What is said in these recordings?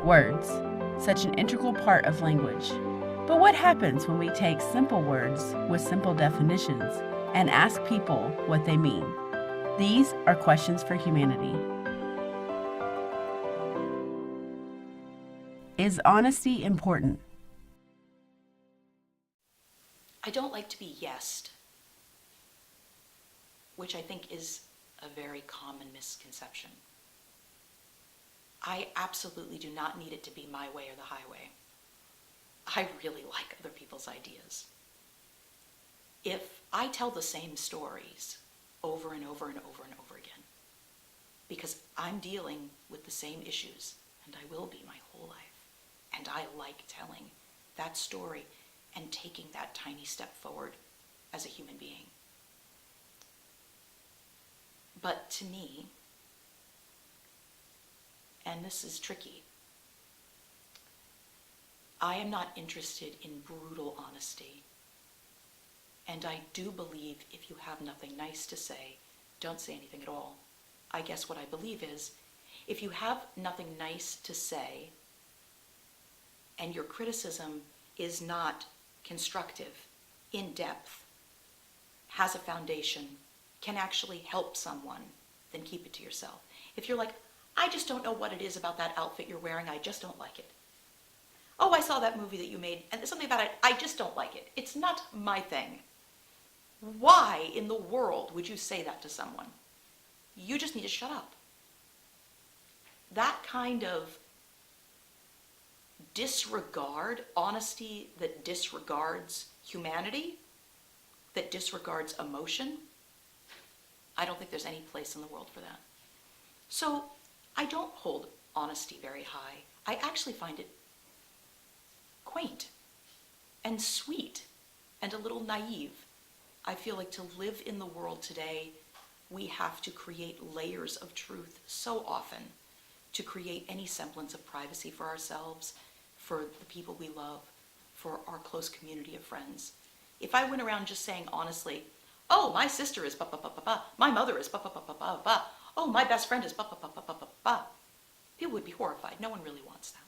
Words, such an integral part of language. But what happens when we take simple words with simple definitions and ask people what they mean? These are questions for humanity. Is honesty important? I don't like to be yesed, which I think is a very common misconception. I absolutely do not need it to be my way or the highway. I really like other people's ideas. If I tell the same stories over and over and over and over again, because I'm dealing with the same issues, and I will be my whole life, and I like telling that story and taking that tiny step forward as a human being. But to me, and this is tricky, I am not interested in brutal honesty. And I do believe if you have nothing nice to say, don't say anything at all. I guess what I believe is, if you have nothing nice to say, and your criticism is not constructive, in depth, has a foundation, can actually help someone, then keep it to yourself. If you're like, I just don't know what it is about that outfit you're wearing, I just don't like it. Oh, I saw that movie that you made, and there's something about it, I just don't like it. It's not my thing. Why in the world would you say that to someone? You just need to shut up. That kind of disregard, honesty that disregards humanity, that disregards emotion, I don't think there's any place in the world for that. So I don't hold honesty very high. I actually find it quaint and sweet and a little naive. I feel like to live in the world today, we have to create layers of truth so often to create any semblance of privacy for ourselves, for the people we love, for our close community of friends. If I went around just saying honestly, oh, my sister is ba ba ba ba ba, my mother is ba ba ba ba ba ba, oh, my best friend is ba ba ba ba ba ba ba, people would be horrified. No one really wants that.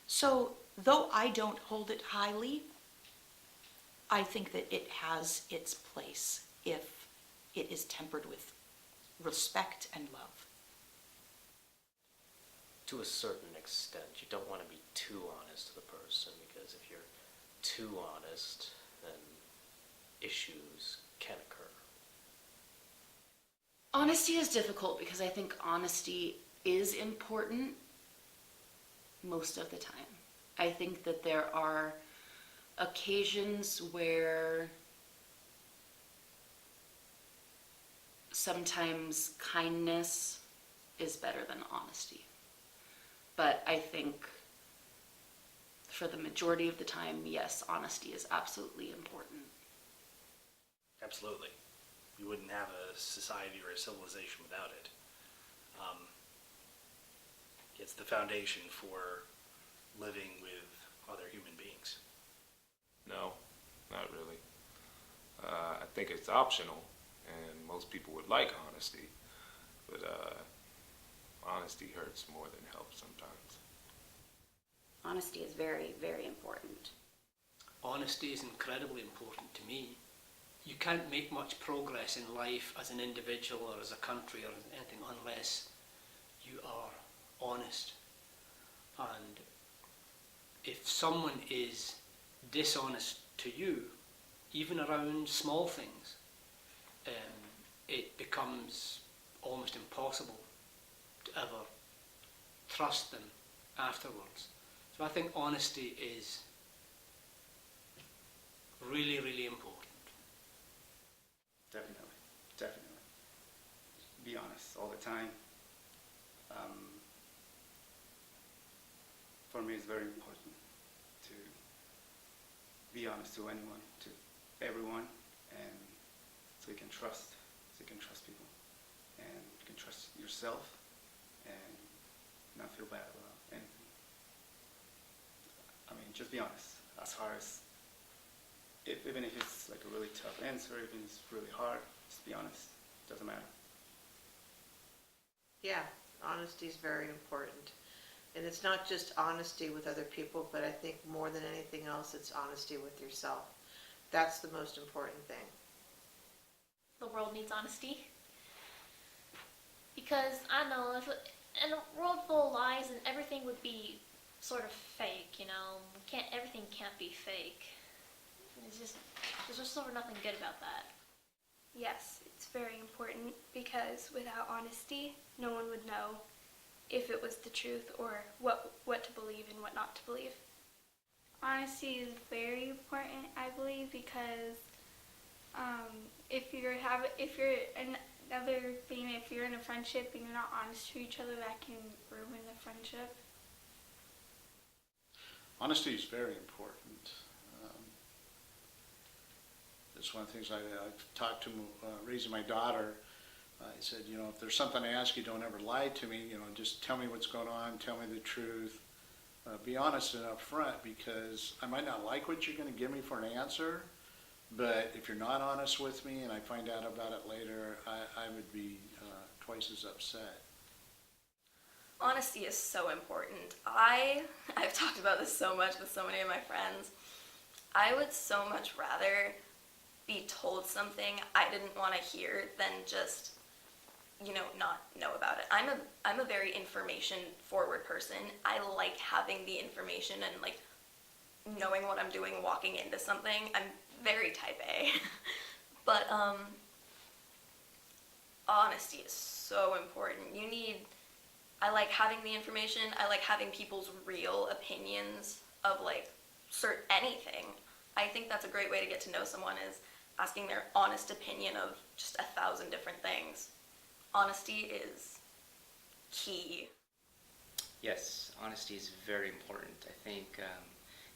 So, though I don't hold it highly, I think that it has its place if it is tempered with respect and love. To a certain extent, you don't want to be too honest to the person, because if you're too honest, then issues can occur. Honesty is difficult because I think honesty is important most of the time. I think that there are occasions where sometimes kindness is better than honesty. But I think for the majority of the time, yes, honesty is absolutely important. Absolutely. We wouldn't have a society or a civilization without it. It's the foundation for living with other human beings. No, not really. I think it's optional, and most people would like honesty, but honesty hurts more than helps sometimes. Honesty is very, very important. Honesty is incredibly important to me. You can't make much progress in life as an individual or as a country or anything unless you are honest. And if someone is dishonest to you, even around small things, it becomes almost impossible to ever trust them afterwards. So I think honesty is really, really important. Definitely, definitely. Be honest all the time. For me, it's very important to be honest to anyone, to everyone, and so you can trust people, and you can trust yourself, and not feel bad about anything. I mean, just be honest. As far as even if it's like a really tough answer, even if it's really hard, just be honest. Doesn't matter. Yeah, honesty is very important. And it's not just honesty with other people, but I think more than anything else, it's honesty with yourself. That's the most important thing. The world needs honesty. Because, I don't know, if in a world full of lies and everything would be sort of fake, you know, everything can't be fake. There's just sort of nothing good about that. Yes, it's very important because without honesty, no one would know if it was the truth or what to believe and what not to believe. Honesty is very important, I believe, because if you're in a friendship and you're not honest to each other, that can ruin the friendship. Honesty is very important. It's one of the things I've talked to raising my daughter. I said, you know, if there's something I ask you, don't ever lie to me. You know, just tell me what's going on. Tell me the truth. Be honest and upfront, because I might not like what you're going to give me for an answer, but if you're not honest with me and I find out about it later, I would be twice as upset. Honesty is so important. I've talked about this so much with so many of my friends. I would so much rather be told something I didn't want to hear than just, you know, not know about it. I'm a very information forward person. I like having the information and like knowing what I'm doing walking into something. I'm very type A. But honesty is so important. I like having the information. I like having people's real opinions of like anything. I think that's a great way to get to know someone, is asking their honest opinion of just 1,000 different things. Honesty is key. Yes, honesty is very important. I think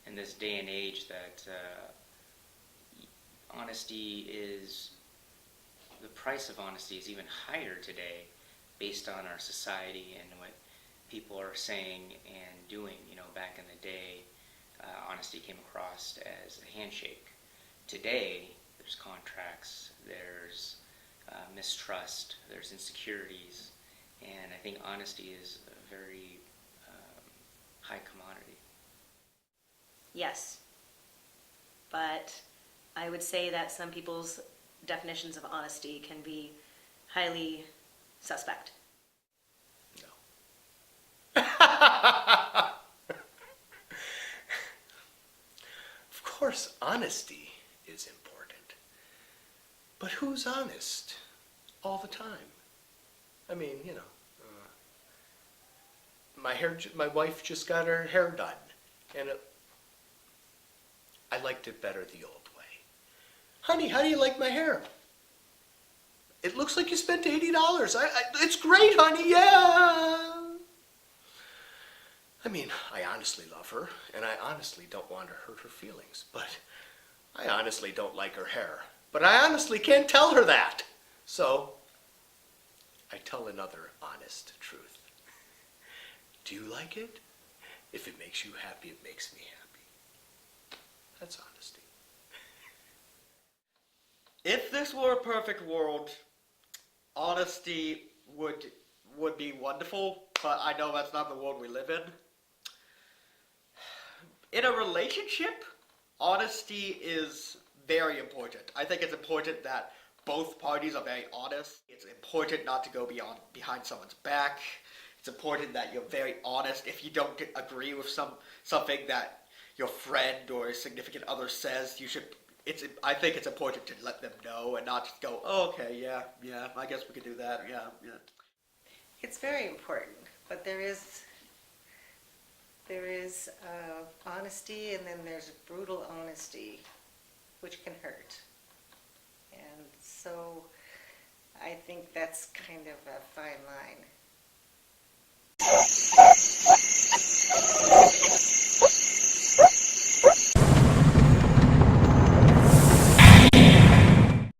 in this day and age that the price of honesty is even higher today based on our society and what people are saying and doing. You know, back in the day, honesty came across as a handshake. Today, there's contracts, there's mistrust, there's insecurities, and I think honesty is a very high commodity. Yes, but I would say that some people's definitions of honesty can be highly suspect. No. Of course, honesty is important. But who's honest all the time? I mean, you know, my wife just got her hair done, and I liked it better the old way. Honey, how do you like my hair? It looks like you spent $80. It's great, honey, yeah. I mean, I honestly love her, and I honestly don't want to hurt her feelings, but I honestly don't like her hair. But I honestly can't tell her that. So, I tell another honest truth. Do you like it? If it makes you happy, it makes me happy. That's honesty. If this were a perfect world, honesty would be wonderful, but I know that's not the world we live in. In a relationship, honesty is very important. I think it's important that both parties are very honest. It's important not to go behind someone's back. It's important that you're very honest. If you don't agree with something that your friend or significant other says, I think it's important to let them know and not just go, oh, okay, yeah, I guess we could do that, yeah. It's very important, but there is honesty, and then there's brutal honesty, which can hurt. And so I think that's kind of a fine line.